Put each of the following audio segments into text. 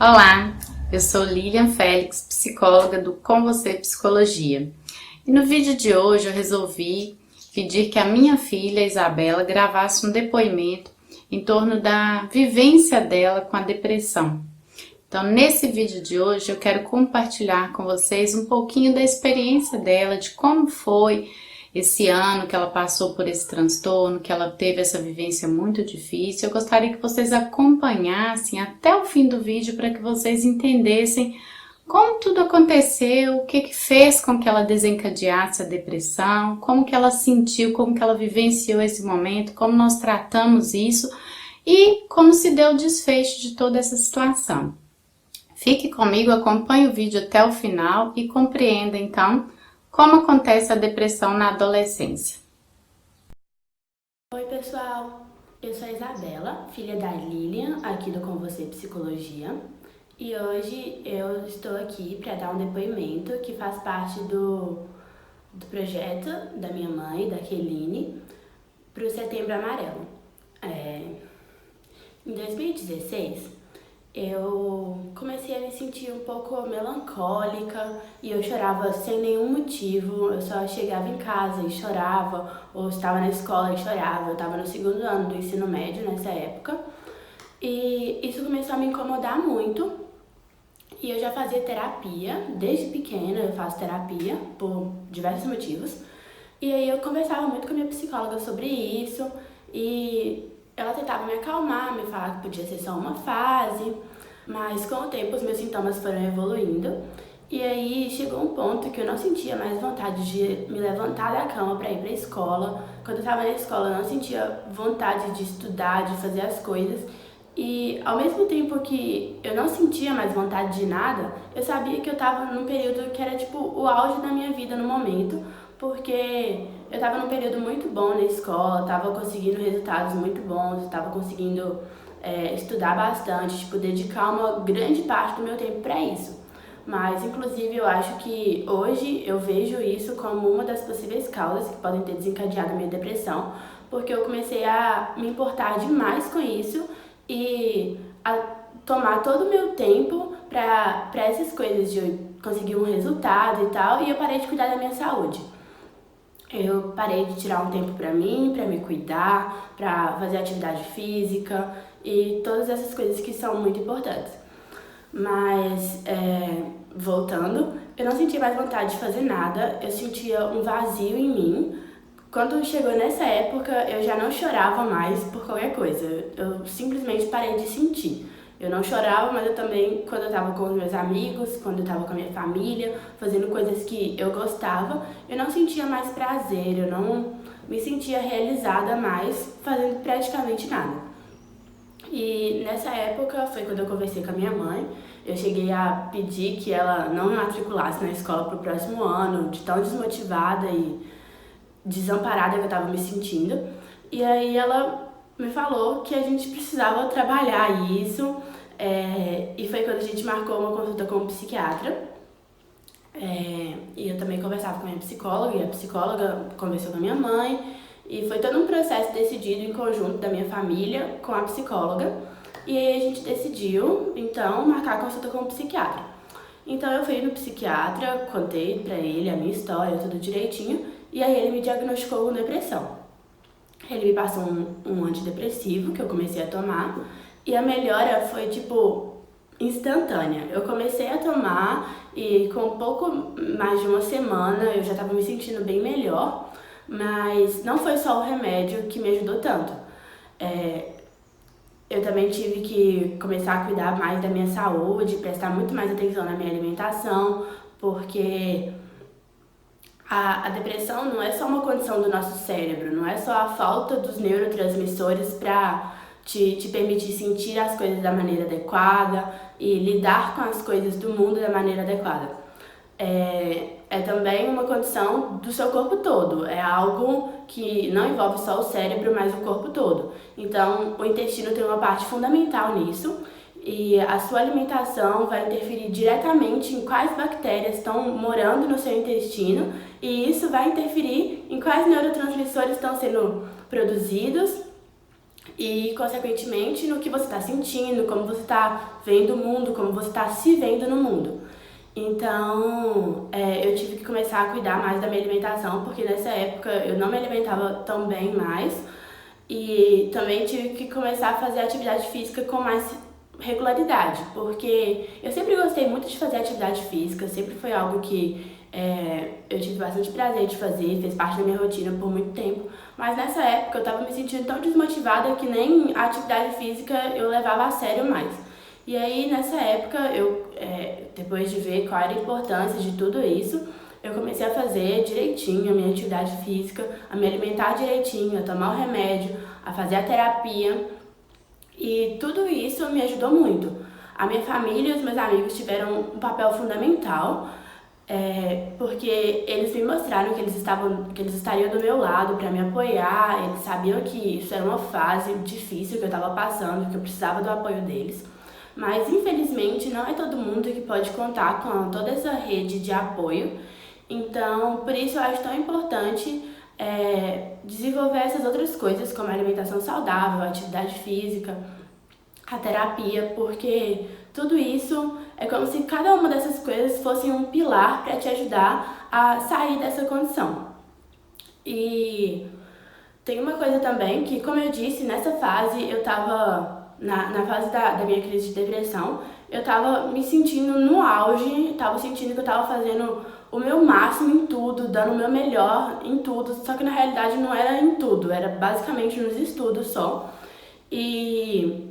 Olá, eu sou Lilian Félix, psicóloga do Com Você Psicologia. E no vídeo de hoje eu resolvi pedir que a minha filha Isabela gravasse um depoimento em torno da vivência dela com a depressão. Então, nesse vídeo de hoje eu quero compartilhar com vocês um pouquinho da experiência dela, de como foi esse ano que ela passou por esse transtorno, que ela teve essa vivência muito difícil. Eu gostaria que vocês acompanhassem até o fim do vídeo para que vocês entendessem como tudo aconteceu, o que fez com que ela desencadeasse a depressão, como que ela sentiu, como que ela vivenciou esse momento, como nós tratamos isso e como se deu o desfecho de toda essa situação. Fique comigo, acompanhe o vídeo até o final e compreenda então como acontece a depressão na adolescência. Oi pessoal, eu sou a Isabela, filha da Lilian, aqui do Com Você Psicologia, e hoje eu estou aqui para dar um depoimento que faz parte do projeto da minha mãe, da Keline, para o Setembro Amarelo. Em 2016, eu comecei a me sentir um pouco melancólica e eu chorava sem nenhum motivo. Eu só chegava em casa e chorava, ou estava na escola e chorava. Eu estava no segundo ano do ensino médio nessa época e isso começou a me incomodar muito. E eu já fazia terapia, desde pequena eu faço terapia por diversos motivos. E aí eu conversava muito com a minha psicóloga sobre isso e ela tentava me acalmar, me falar que podia ser só uma fase, mas com o tempo os meus sintomas foram evoluindo e aí chegou um ponto que eu não sentia mais vontade de me levantar da cama para ir para a escola. Quando eu estava na escola eu não sentia vontade de estudar, de fazer as coisas e ao mesmo tempo que eu não sentia mais vontade de nada, eu sabia que eu estava num período que era tipo o auge da minha vida no momento, porque eu estava num período muito bom na escola, estava conseguindo resultados muito bons, estava conseguindo estudar bastante, tipo, dedicar uma grande parte do meu tempo para isso. Mas, inclusive, eu acho que hoje eu vejo isso como uma das possíveis causas que podem ter desencadeado a minha depressão, porque eu comecei a me importar demais com isso e a tomar todo o meu tempo para essas coisas de conseguir um resultado e tal, e eu parei de cuidar da minha saúde. Eu parei de tirar um tempo para mim, para me cuidar, para fazer atividade física e todas essas coisas que são muito importantes. Mas, voltando, eu não sentia mais vontade de fazer nada, eu sentia um vazio em mim. Quando chegou nessa época, eu já não chorava mais por qualquer coisa, eu simplesmente parei de sentir. Eu não chorava, mas eu também, quando eu estava com os meus amigos, quando eu estava com a minha família, fazendo coisas que eu gostava, eu não sentia mais prazer, eu não me sentia realizada mais fazendo praticamente nada. E nessa época foi quando eu conversei com a minha mãe, eu cheguei a pedir que ela não me matriculasse na escola para o próximo ano, de tão desmotivada e desamparada que eu estava me sentindo. E aí ela me falou que a gente precisava trabalhar isso, e foi quando a gente marcou uma consulta com um psiquiatra. E eu também conversava com a minha psicóloga, e a psicóloga conversou com a minha mãe, e foi todo um processo decidido em conjunto da minha família com a psicóloga, e aí a gente decidiu, então, marcar a consulta com o psiquiatra. Então eu fui no psiquiatra, contei pra ele a minha história, tudo direitinho, e aí ele me diagnosticou com depressão. Ele me passou um antidepressivo que eu comecei a tomar e a melhora foi tipo instantânea. Eu comecei a tomar e com um pouco mais de uma semana eu já estava me sentindo bem melhor, mas não foi só o remédio que me ajudou tanto. Eu também tive que começar a cuidar mais da minha saúde, prestar muito mais atenção na minha alimentação, porque a depressão não é só uma condição do nosso cérebro, não é só a falta dos neurotransmissores para te permitir sentir as coisas da maneira adequada e lidar com as coisas do mundo da maneira adequada. É também uma condição do seu corpo todo, é algo que não envolve só o cérebro, mas o corpo todo. Então, o intestino tem uma parte fundamental nisso, e a sua alimentação vai interferir diretamente em quais bactérias estão morando no seu intestino e isso vai interferir em quais neurotransmissores estão sendo produzidos e, consequentemente, no que você está sentindo, como você está vendo o mundo, como você está se vendo no mundo. Então, eu tive que começar a cuidar mais da minha alimentação, porque nessa época eu não me alimentava tão bem mais. E também tive que começar a fazer atividade física com mais regularidade, porque eu sempre gostei muito de fazer atividade física, sempre foi algo que eu tive bastante prazer de fazer, fez parte da minha rotina por muito tempo. Mas nessa época eu estava me sentindo tão desmotivada que nem a atividade física eu levava a sério mais. E aí, nessa época, depois de ver qual era a importância de tudo isso, eu comecei a fazer direitinho a minha atividade física, a me alimentar direitinho, a tomar o remédio, a fazer a terapia. E tudo isso me ajudou muito. A minha família e os meus amigos tiveram um papel fundamental, porque eles me mostraram que eles estariam do meu lado para me apoiar. Eles sabiam que isso era uma fase difícil que eu estava passando, que eu precisava do apoio deles. Mas, infelizmente, não é todo mundo que pode contar com toda essa rede de apoio. Então, por isso eu acho tão importante desenvolver essas outras coisas, como a alimentação saudável, a atividade física, a terapia, porque tudo isso é como se cada uma dessas coisas fosse um pilar para te ajudar a sair dessa condição. E tem uma coisa também que, como eu disse, nessa fase eu estava na fase da minha crise de depressão, eu tava me sentindo no auge, tava sentindo que eu tava fazendo o meu máximo em tudo, dando o meu melhor em tudo, só que na realidade não era em tudo, era basicamente nos estudos só. E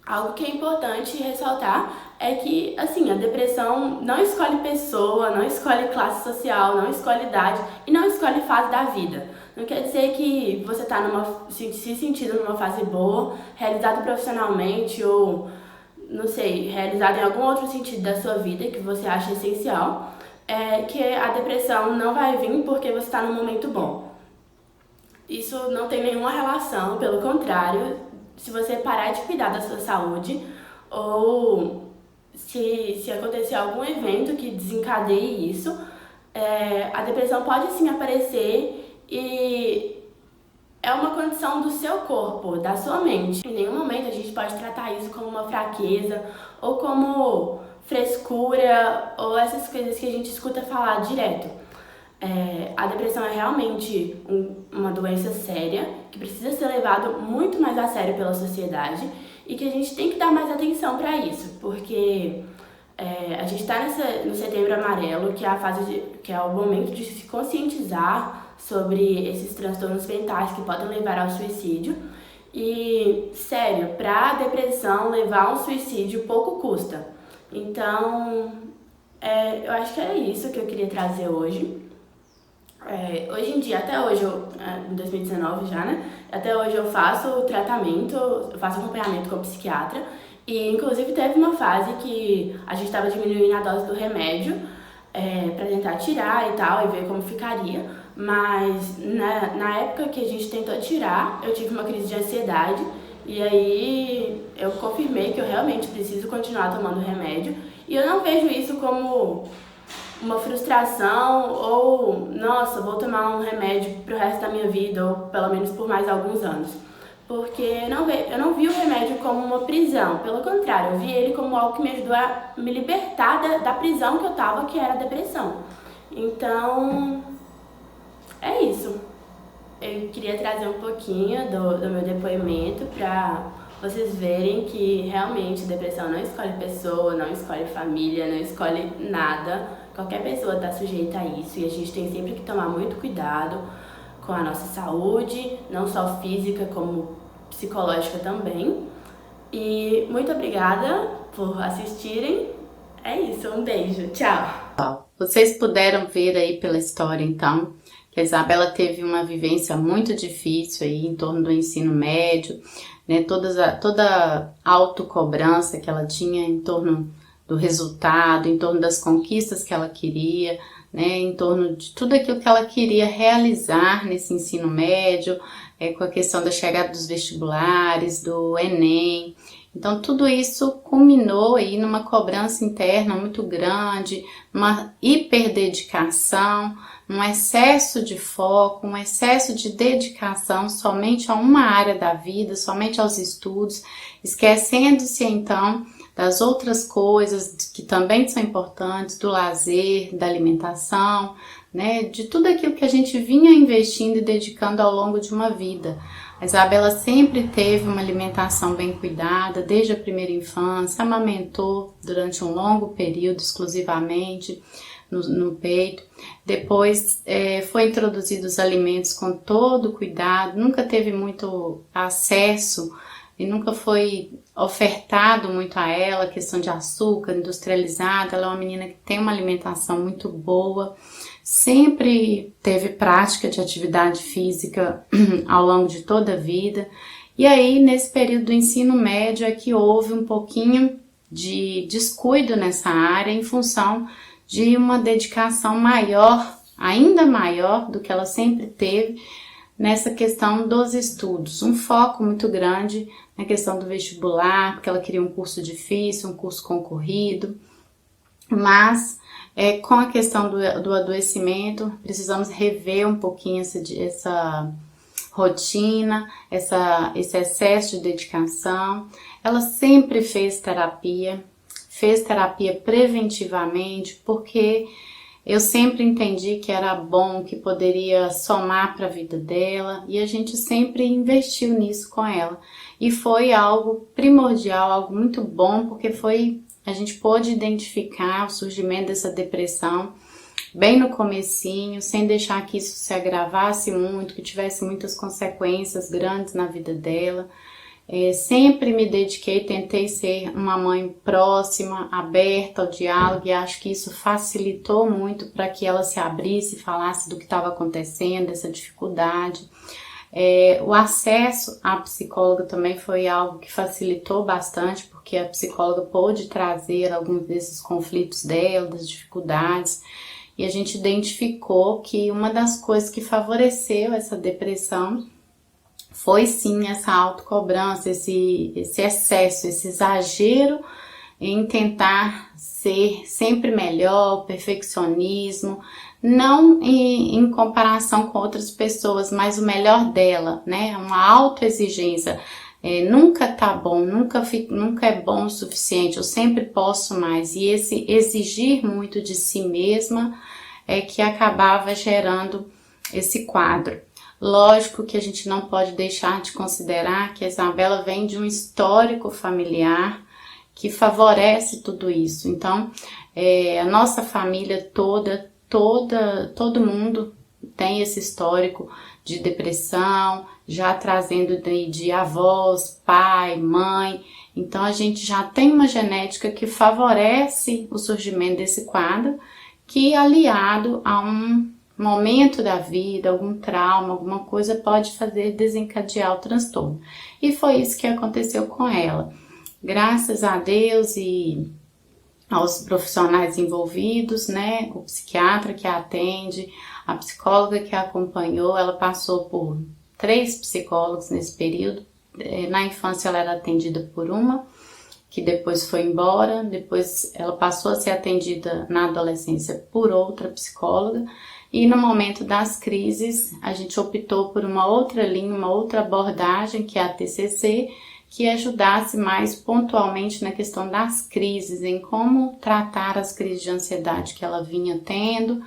algo que é importante ressaltar é que, assim, a depressão não escolhe pessoa, não escolhe classe social, não escolhe idade e não escolhe fase da vida. Não quer dizer que você está se sentindo numa fase boa, realizado profissionalmente ou, não sei, realizado em algum outro sentido da sua vida que você acha essencial, que a depressão não vai vir porque você está num momento bom. Isso não tem nenhuma relação, pelo contrário, se você parar de cuidar da sua saúde ou se acontecer algum evento que desencadeie isso, a depressão pode sim aparecer e é uma condição do seu corpo, da sua mente. Em nenhum momento a gente pode tratar isso como uma fraqueza ou como frescura ou essas coisas que a gente escuta falar direto. A depressão é realmente uma doença séria que precisa ser levada muito mais a sério pela sociedade e que a gente tem que dar mais atenção para isso, porque a gente está no Setembro Amarelo, que é a que é o momento de se conscientizar sobre esses transtornos mentais que podem levar ao suicídio. E, sério, para a depressão levar a um suicídio pouco custa. Então, eu acho que era isso que eu queria trazer hoje. Hoje em dia, até hoje, em 2019 já, né? Até hoje eu faço tratamento, eu faço acompanhamento com psiquiatra. E, inclusive, teve uma fase que a gente estava diminuindo a dose do remédio para tentar tirar e tal, e ver como ficaria. Mas, na época que a gente tentou tirar, eu tive uma crise de ansiedade. E aí, eu confirmei que eu realmente preciso continuar tomando remédio. E eu não vejo isso como uma frustração ou, nossa, vou tomar um remédio pro resto da minha vida, ou pelo menos por mais alguns anos. Porque eu não vi o remédio como uma prisão, pelo contrário, eu vi ele como algo que me ajudou a me libertar da prisão que eu tava, que era a depressão. Então, é isso. Eu queria trazer um pouquinho do meu depoimento pra vocês verem que realmente depressão não escolhe pessoa, não escolhe família, não escolhe nada. Qualquer pessoa está sujeita a isso e a gente tem sempre que tomar muito cuidado com a nossa saúde, não só física, como psicológica também. E muito obrigada por assistirem. É isso, um beijo, tchau! Vocês puderam ver aí pela história, então, que a Isabela teve uma vivência muito difícil aí em torno do ensino médio, né? Toda a autocobrança que ela tinha em torno do resultado, em torno das conquistas que ela queria, né, em torno de tudo aquilo que ela queria realizar nesse ensino médio, com a questão da chegada dos vestibulares, do Enem. Então tudo isso culminou aí numa cobrança interna muito grande, uma hiperdedicação, um excesso de foco, um excesso de dedicação somente a uma área da vida, somente aos estudos, esquecendo-se então das outras coisas que também são importantes, do lazer, da alimentação, né, de tudo aquilo que a gente vinha investindo e dedicando ao longo de uma vida. A Isabela sempre teve uma alimentação bem cuidada, desde a primeira infância, amamentou durante um longo período exclusivamente no peito. Depois foi introduzido os alimentos com todo cuidado, nunca teve muito acesso e nunca foi ofertado muito a ela, questão de açúcar industrializado. Ela é uma menina que tem uma alimentação muito boa, sempre teve prática de atividade física ao longo de toda a vida. E aí, nesse período do ensino médio, é que houve um pouquinho de descuido nessa área em função de uma dedicação maior, ainda maior do que ela sempre teve, nessa questão dos estudos, um foco muito grande na questão do vestibular, porque ela queria um curso difícil, um curso concorrido, mas com a questão do adoecimento, precisamos rever um pouquinho essa rotina, esse excesso de dedicação. Ela sempre fez terapia preventivamente, porque eu sempre entendi que era bom, que poderia somar para a vida dela, e a gente sempre investiu nisso com ela. E foi algo primordial, algo muito bom, porque a gente pôde identificar o surgimento dessa depressão bem no comecinho, sem deixar que isso se agravasse muito, que tivesse muitas consequências grandes na vida dela. Sempre me dediquei, tentei ser uma mãe próxima, aberta ao diálogo, e acho que isso facilitou muito para que ela se abrisse e falasse do que estava acontecendo, dessa dificuldade. O acesso à psicóloga também foi algo que facilitou bastante, porque a psicóloga pôde trazer alguns desses conflitos dela, das dificuldades, e a gente identificou que uma das coisas que favoreceu essa depressão foi sim essa autocobrança, esse excesso, esse exagero em tentar ser sempre melhor, o perfeccionismo, não em comparação com outras pessoas, mas o melhor dela, né? Uma autoexigência. Nunca tá bom, nunca é bom o suficiente, eu sempre posso mais. E esse exigir muito de si mesma é que acabava gerando esse quadro. Lógico que a gente não pode deixar de considerar que a Isabela vem de um histórico familiar que favorece tudo isso. Então, a nossa família todo mundo tem esse histórico de depressão, já trazendo de avós, pai, mãe. Então, a gente já tem uma genética que favorece o surgimento desse quadro, que aliado a um momento da vida, algum trauma, alguma coisa pode fazer desencadear o transtorno. E foi isso que aconteceu com ela. Graças a Deus e aos profissionais envolvidos, né? O psiquiatra que a atende, a psicóloga que a acompanhou, ela passou por 3 psicólogos nesse período. Na infância ela era atendida por uma, que depois foi embora, depois ela passou a ser atendida na adolescência por outra psicóloga. E no momento das crises, a gente optou por uma outra linha, uma outra abordagem, que é a TCC, que ajudasse mais pontualmente na questão das crises, em como tratar as crises de ansiedade que ela vinha tendo.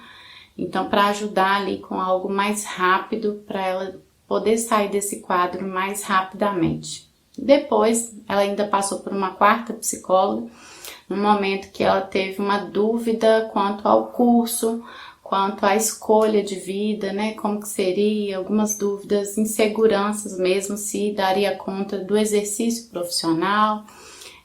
Então, para ajudar ali com algo mais rápido, para ela poder sair desse quadro mais rapidamente. Depois, ela ainda passou por uma 4ª psicóloga, no momento que ela teve uma dúvida quanto ao curso, quanto à escolha de vida, né, como que seria, algumas dúvidas, inseguranças mesmo, se daria conta do exercício profissional,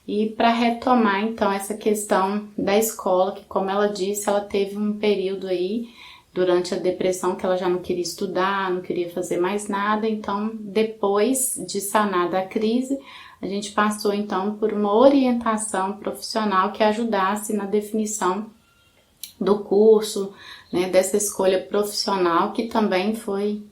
e para retomar então essa questão da escola, que como ela disse, ela teve um período aí, durante a depressão, que ela já não queria estudar, não queria fazer mais nada. Então, depois de sanada a crise, a gente passou então por uma orientação profissional que ajudasse na definição do curso, né, dessa escolha profissional, que também foi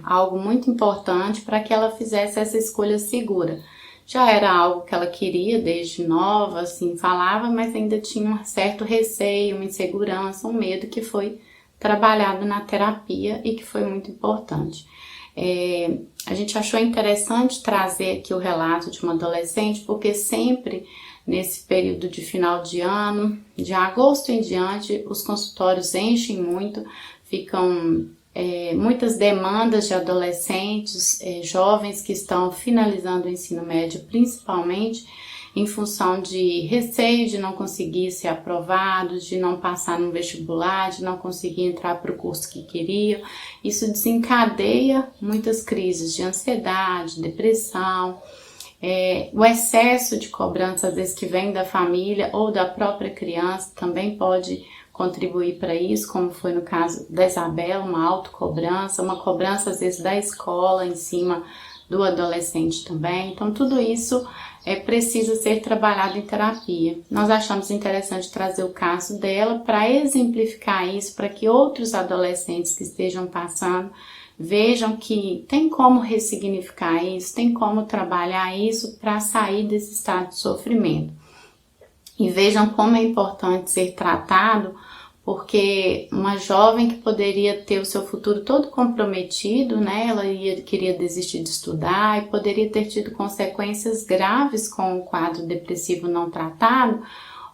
algo muito importante para que ela fizesse essa escolha segura. Já era algo que ela queria desde nova, assim, falava, mas ainda tinha um certo receio, uma insegurança, um medo que foi trabalhado na terapia e que foi muito importante. A gente achou interessante trazer aqui o relato de uma adolescente, porque sempre nesse período de final de ano, de agosto em diante, os consultórios enchem muito, ficam muitas demandas de adolescentes, jovens que estão finalizando o ensino médio, principalmente em função de receio de não conseguir ser aprovados, de não passar no vestibular, de não conseguir entrar para o curso que queriam. Isso desencadeia muitas crises de ansiedade, depressão, o excesso de cobrança, às vezes, que vem da família ou da própria criança, também pode contribuir para isso, como foi no caso da Isabela, uma autocobrança, uma cobrança, às vezes, da escola em cima do adolescente também. Então, tudo isso precisa ser trabalhado em terapia. Nós achamos interessante trazer o caso dela para exemplificar isso, para que outros adolescentes que estejam passando vejam que tem como ressignificar isso, tem como trabalhar isso para sair desse estado de sofrimento. E vejam como é importante ser tratado, porque uma jovem que poderia ter o seu futuro todo comprometido, né? Ela queria desistir de estudar e poderia ter tido consequências graves com o quadro depressivo não tratado,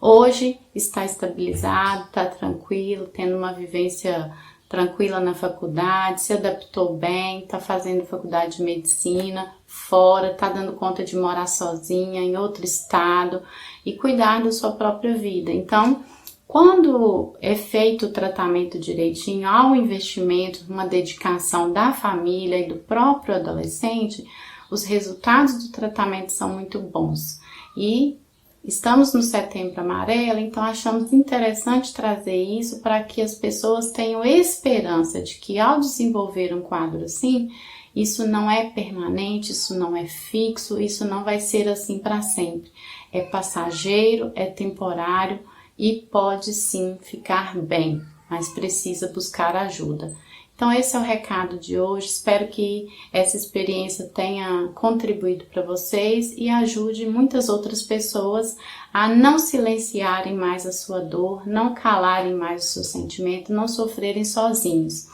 hoje está estabilizado, está tranquilo, tendo uma vivência tranquila na faculdade, se adaptou bem, está fazendo faculdade de medicina fora, está dando conta de morar sozinha em outro estado e cuidar da sua própria vida. Então, quando é feito o tratamento direitinho, há um investimento, uma dedicação da família e do próprio adolescente, os resultados do tratamento são muito bons. E estamos no Setembro Amarelo, então achamos interessante trazer isso para que as pessoas tenham esperança de que ao desenvolver um quadro assim, isso não é permanente, isso não é fixo, isso não vai ser assim para sempre. É passageiro, é temporário e pode sim ficar bem, mas precisa buscar ajuda. Então esse é o recado de hoje, espero que essa experiência tenha contribuído para vocês e ajude muitas outras pessoas a não silenciarem mais a sua dor, não calarem mais o seu sentimento, não sofrerem sozinhos.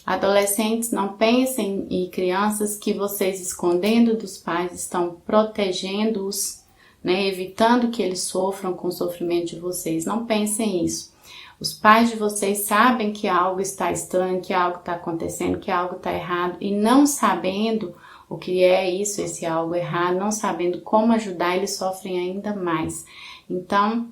Adolescentes, não pensem, e crianças, que vocês escondendo dos pais estão protegendo-os, né, evitando que eles sofram com o sofrimento de vocês. Não pensem isso. Os pais de vocês sabem que algo está estranho, que algo está acontecendo, que algo está errado, e não sabendo o que é isso, esse algo errado, não sabendo como ajudar, eles sofrem ainda mais. Então,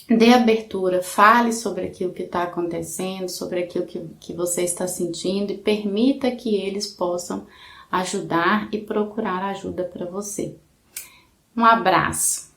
dê abertura, fale sobre aquilo que está acontecendo, sobre aquilo que você está sentindo e permita que eles possam ajudar e procurar ajuda para você. Um abraço!